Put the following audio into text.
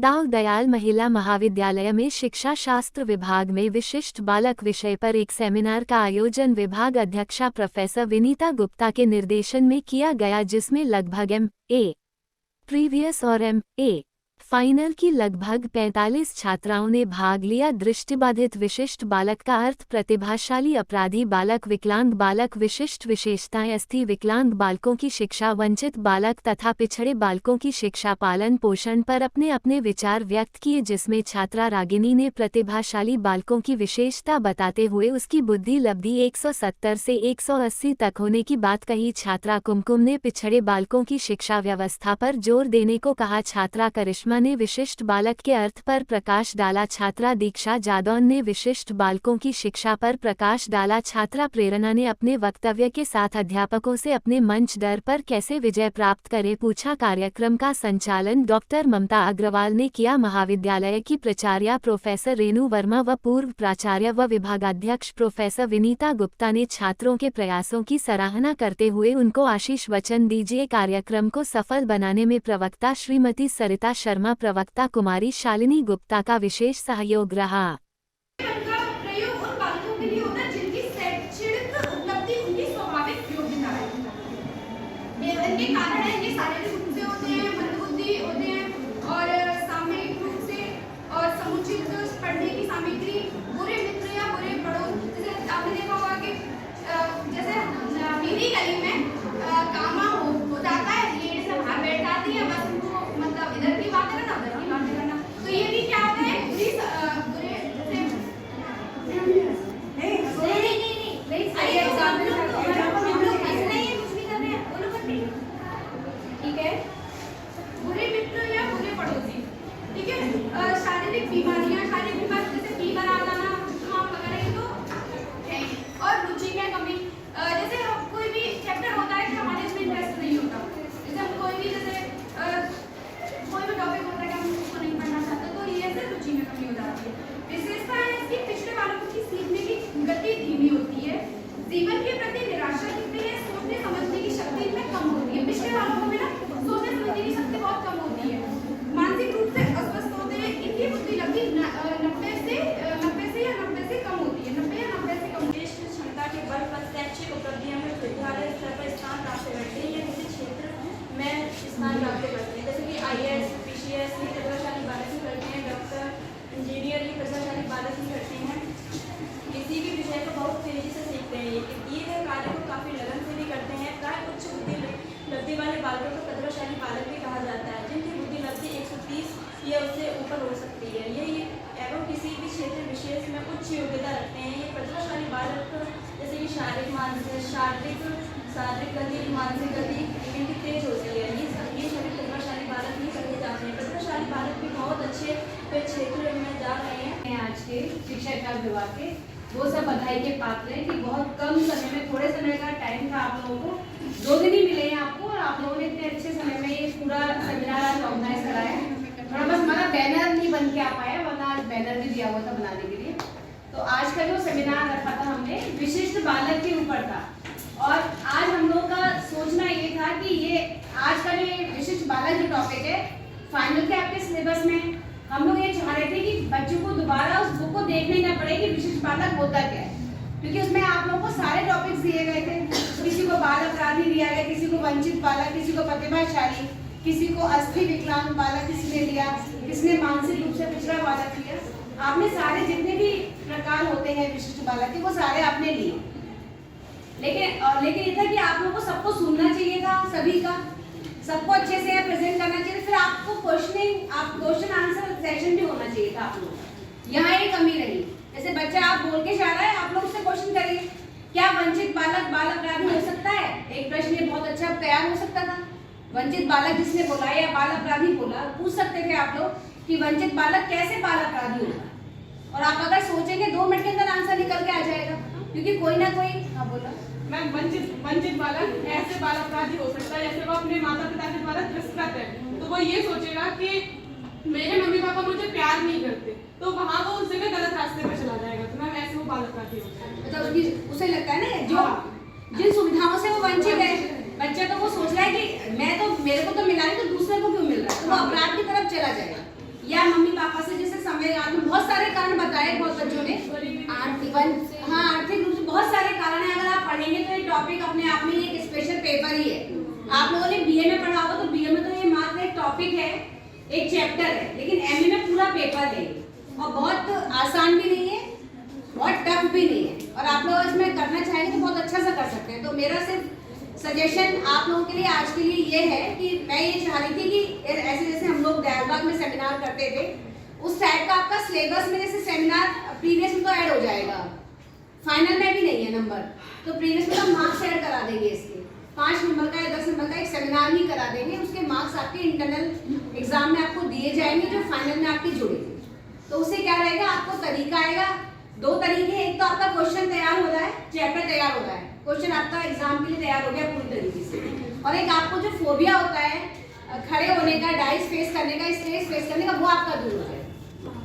दाऊ दयाल महिला महाविद्यालय में शिक्षा शास्त्र विभाग में विशिष्ट बालक विषय पर एक सेमिनार का आयोजन विभाग अध्यक्षा प्रोफेसर विनीता गुप्ता के निर्देशन में किया गया, जिसमें लगभग M.A. प्रीवियस और M.A. फाइनल की लगभग 45 छात्राओं ने भाग लिया। दृष्टिबाधित विशिष्ट बालक का अर्थ प्रतिभाशाली अपराधी बालक, विकलांग बालक, विशिष्ट विशेषताएं, अस्थि विकलांग बालकों की शिक्षा, वंचित बालक तथा पिछड़े बालकों की शिक्षा, पालन पोषण पर अपने अपने विचार व्यक्त किए, जिसमें छात्रा रागिनी ने प्रतिभाशाली बालकों की विशेषता बताते हुए उसकी बुद्धि लब्धि 170 से 180 तक होने की बात कही। छात्रा कुमकुम ने पिछड़े बालकों की शिक्षा व्यवस्था पर जोर देने को कहा। छात्रा करिश्मा ने विशिष्ट बालक के अर्थ पर प्रकाश डाला। छात्रा दीक्षा जादौन ने विशिष्ट बालकों की शिक्षा पर प्रकाश डाला। छात्रा प्रेरणा ने अपने वक्तव्य के साथ अध्यापकों से अपने मंच डर पर कैसे विजय प्राप्त करें पूछा। कार्यक्रम का संचालन डॉक्टर ममता अग्रवाल ने किया। महाविद्यालय की प्राचार्या प्रोफेसर रेणु वर्मा व पूर्व प्राचार्य व विभागाध्यक्ष प्रोफेसर विनीता गुप्ता ने छात्रों के प्रयासों की सराहना करते हुए उनको आशीष वचन दिए। कार्यक्रम को सफल बनाने में प्रवक्ता श्रीमती सरिता शर्मा, प्रवक्ता कुमारी शालिनी गुप्ता का विशेष सहयोग रहा। जीवन के प्रति निराशा दिखती है, सोचने समझने की शक्ति में कम होती है। पिछले वालों को ना सोचने समझने की शक्ति बहुत कम होती है, मानसिक रूप से अस्वस्थ होते हैं। इनकी बुद्धि लब्धि 90 से कम होती है, 90 या 90 से कम। देश की क्षमता के बल पर शैक्षिक उपलब्धियों में विद्यालय स्तर पर स्थान प्राप्त करते हैं या किसी क्षेत्र में स्थान प्राप्त करते हैं, जैसे कि IAS, PCS की प्रतिभाशाली बालक ही करते हैं, डॉक्टर, इंजीनियर की प्रतिभाशाली बालक ही करते हैं। किसी भी विषय को बहुत तेजी से सीखते हैं, दिए गए कार्य को काफ़ी लगन से भी करते हैं। प्राय उच्च बुद्धि लब्धि वाले बालकों को प्रतिभाशाली बालक भी कहा जाता है, जिनकी बुद्धि लब्धि 130 या उससे ऊपर हो सकती है। ये एवं किसी भी क्षेत्र विशेष में उच्च योग्यता रखते हैं। ये प्रतिभाशाली बालक जैसे कि शारीरिक गति, मानसिक गति इनकी तेज होती है। ये सभी प्रतिभाशाली बालक ही कहे जाते हैं। प्रतिभाशाली बालक भी बहुत अच्छे क्षेत्र में जा रहे हैं। आज के शिक्षा विभाग के वो सब बधाई के पात्र हैं कि बहुत कम समय में, थोड़े समय का टाइम था आप लोगों को, 2 दिन ही मिले हैं आपको, और आप लोगों ने इतने अच्छे समय में ये पूरा सेमिनार आज ऑर्गेनाइज कराया। थोड़ा बस हमारा बैनर नहीं बन के आ पाया, वरना आज बैनर भी दिया हुआ था बनाने के लिए। तो आज का जो सेमिनार रखा था हमने विशिष्ट बालक के ऊपर था, और आज हम लोगों का सोचना ये था कि ये आज का जो विशिष्ट बालक जो टॉपिक है फाइनल के आपके सिलेबस में हम लोग ये चाह रहे थे कि बच्चों को दोबारा उस बुक को देखने ना पड़े कि विशिष्ट बालक होता क्या है, क्योंकि उसमें आप लोगों को सारे टॉपिक्स दिए गए थे। किसी को बाल अपराधी दिया गया, किसी को वंचित बालक, किसी को प्रतिभाशाली, किसी को अस्थि विकलांग बालक किसी ने लिया, किसी ने मानसिक रूप से पिछड़ा बालक लिया। आपने सारे जितने भी प्रकार होते हैं विशिष्ट बालक के वो सारे आपने लिए, लेकिन ये था कि आप लोगों को सबको सुनना चाहिए था, सभी का सबको अच्छे से प्रेजेंट करना चाहिए। फिर आपको क्वेश्चन आंसर सेशन भी होना चाहिए था आप लोग। यहाँ एक कमी रही, जैसे बच्चा आप बोल के जा रहा है, आप लोग उससे क्वेश्चन करिए, क्या वंचित बालक बाल अपराधी हो सकता है? एक प्रश्न ये बहुत अच्छा तैयार हो सकता था। वंचित बालक जिसने बोला या बाल अपराधी बोला, पूछ सकते थे आप लोग कि वंचित बालक कैसे बाल अपराधी होगा, और आप अगर सोचेंगे 2 मिनट के अंदर आंसर निकल के आ जाएगा, क्योंकि कोई ना कोई। हाँ बोला मैम, वंचित बालक ऐसे बाल अपराधी हो सकता है जैसे वो अपने माता पिता के द्वारा तिरस्कृत है, तो वो ये सोचेगा कि मेरे मम्मी पापा मुझे प्यार नहीं करते, तो वहाँ वो उस जगह गलत रास्ते पर चला जाएगा, तो मैम ऐसे वो बाल अपराधी होता है। मतलब उसे लगता है ना जो जिन सुविधाओं से वो वंचित है बच्चा, तो वो सोच रहा है कि मैं तो, मेरे को तो मिला नहीं तो दूसरे को क्यों मिल रहा है, तो वो अपराध की तरफ चला जाएगा। या मम्मी पापा से जैसे समय में बहुत सारे कारण बताए बहुत बच्चों ने आर्थिक रूप से बहुत सारे कारण है। अगर आप पढ़ेंगे तो ये टॉपिक अपने आप में एक स्पेशल पेपर ही है। आप लोगों ने बीए में पढ़ा होगा तो बीए में तो ये मात्र एक टॉपिक है, एक चैप्टर है, लेकिन एमए में पूरा पेपर है और बहुत आसान भी नहीं है, बहुत टफ भी नहीं है। और आप लोग इसमें करना चाहेंगे तो बहुत अच्छा सा कर सकते हैं। तो मेरा सिर्फ सजेशन आप लोगों के लिए आज के लिए ये है कि मैं ये चाह रही थी कि ऐसे जैसे हम लोग दयालबाग में सेमिनार करते थे उस टाइप का आपका सिलेबस में जैसे सेमिनार प्रीवियस में तो ऐड हो जाएगा, फाइनल में भी नहीं है नंबर, तो प्रीवियस में तो मार्क्स ऐड करा देंगे इसके 5 नंबर का या 10 नंबर का एक सेमिनार ही करा देंगे। उसके मार्क्स आपके इंटरनल एग्जाम में आपको दिए जाएंगे जो फाइनल में आपकी जुड़ेगी। तो उससे क्या रहेगा, आपको तरीका आएगा, 2 तरीके, एक तो आपका क्वेश्चन तैयार हो रहा है, चैप्टर तैयार हो रहा है, क्वेश्चन आपका एग्जाम के लिए तैयार हो गया पूरी तरीके से, और एक आपको जो फोबिया होता है खड़े होने का, डाइस फेस करने का, स्टेज फेस करने का, वो आपका दूर हो